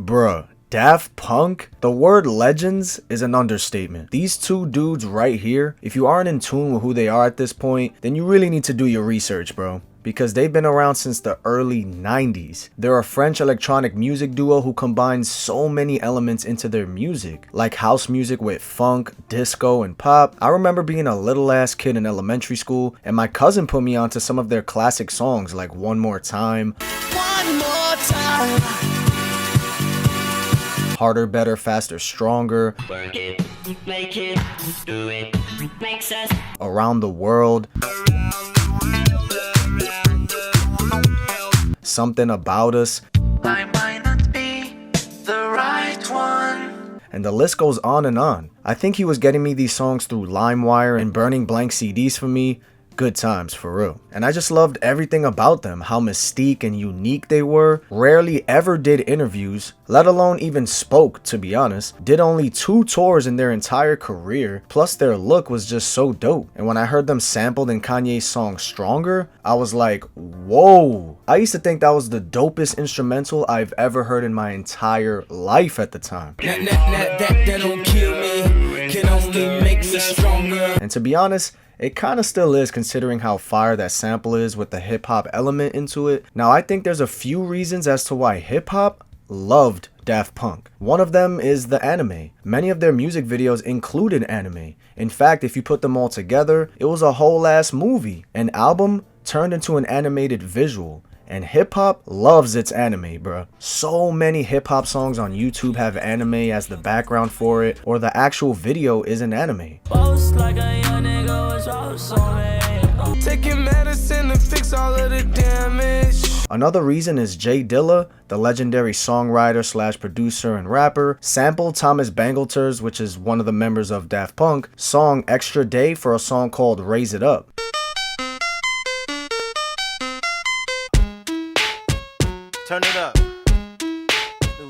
Bruh, Daft Punk? The word legends is an understatement. These two dudes right here, if you aren't in tune with who they are at this point, then you really need to do your research, bro. Because they've been around since the early 90s. They're a French electronic music duo who combines so many elements into their music, like house music with funk, disco, and pop. I remember being a little ass kid in elementary school, and my cousin put me onto some of their classic songs like One More Time, Harder, Better, Faster, Stronger, Work it, make it, do it, makes us Around the World, Something About Us, I might not be the right one. and the list goes on and on. I think he was getting me these songs through LimeWire and burning blank CDs for me. Good times, for real. And I just loved everything about them, how mystique and unique they were. Rarely ever did interviews, let alone even spoke, to be honest. Did only 2 tours in their entire career, plus their look was just so dope. And when I heard them sampled in Kanye's song Stronger, I was like, whoa. I used to think that was the dopest instrumental I've ever heard in my entire life at the time. That don't kill me, can only make me stronger. And to be honest, it kinda still is, considering how fire that sample is with the hip hop element into it. Now I think there's a few reasons as to why hip hop loved Daft Punk. One of them is the anime. Many of their music videos included anime. In fact, if you put them all together, it was a whole ass movie. An album turned into an animated visual. And hip hop loves its anime, bruh. So many hip hop songs on YouTube have anime as the background for it, or the actual video is an anime. Taking medicine to fix all of the damage. Another reason is Jay Dilla, the legendary songwriter slash producer and rapper, sampled Thomas Bangalter's, which is one of the members of Daft Punk, song Extra Day for a song called Raise It Up. Turn it up.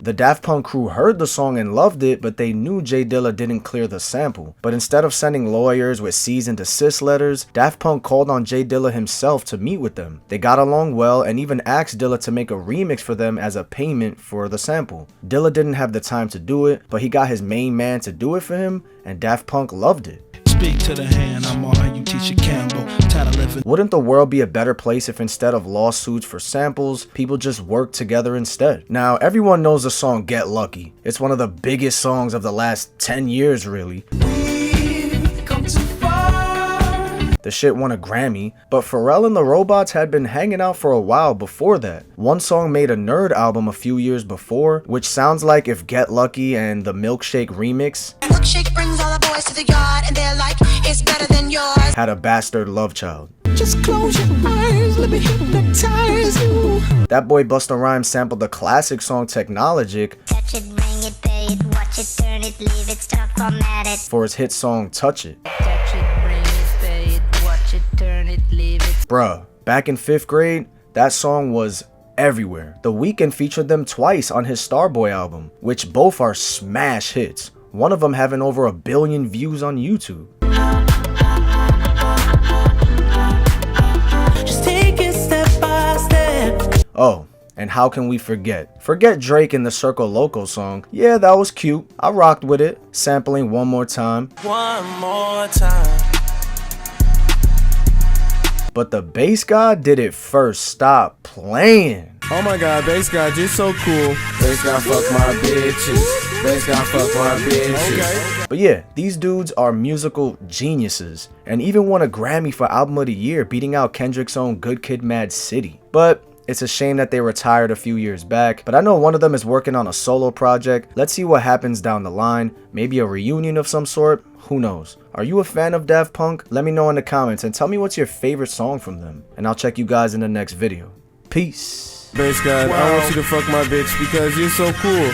The Daft Punk crew heard the song and loved it, but they knew Jay Dilla didn't clear the sample. But instead of sending lawyers with cease and desist letters, Daft Punk called on Jay Dilla himself to meet with them. They got along well and even asked Dilla to make a remix for them as a payment for the sample. Dilla didn't have the time to do it, but he got his main man to do it for him, and Daft Punk loved it. Speak to the hand, I'm all how you teach a Campbell. Tired of living. Wouldn't the world be a better place if instead of lawsuits for samples, people just worked together instead? Now, everyone knows the song Get Lucky. It's one of the biggest songs of the last 10 years, really. We've come too far. The shit won a Grammy, but Pharrell and the Robots had been hanging out for a while before that. One song made a Nerd album a few years before, which sounds like if Get Lucky and the Milkshake remix Milkshake brings all the boys to the yard, and they're like, it's better than yours. had a bastard love child. Just close your eyes, let me hypnotize you. That boy Busta Rhymes sampled the classic song Technologic Touch it, bring it, pay it, watch it, turn it, leave it, stop, format it. for his hit song Touch It. Touch it, bring it, pay it, watch it, turn it, leave it. Bruh, back in 5th grade, that song was everywhere. The Weeknd featured them twice on his Starboy album, which both are smash hits. One of them having over 1 billion views on YouTube. Just take it step by step. Oh, and how can we forget? Forget Drake in the Circo Loco song. Yeah, that was cute. I rocked with it. Sampling One More Time. One more time. But the bass god did it first. Stop playing. Oh my god, bass god, you're so cool. Bass god, fuck my bitches. Bass god, fuck my bitches. Okay. But yeah, these dudes are musical geniuses, and even won a Grammy for Album of the Year, beating out Kendrick's own Good Kid Mad City. But it's a shame that they retired a few years back, but I know one of them is working on a solo project. Let's see what happens down the line. Maybe a reunion of some sort, who knows. Are you a fan of Daft Punk? Let me know in the comments and tell me what's your favorite song from them, and I'll check you guys in the next video. Peace. Bass god, I want you to fuck my bitch because you're so cool.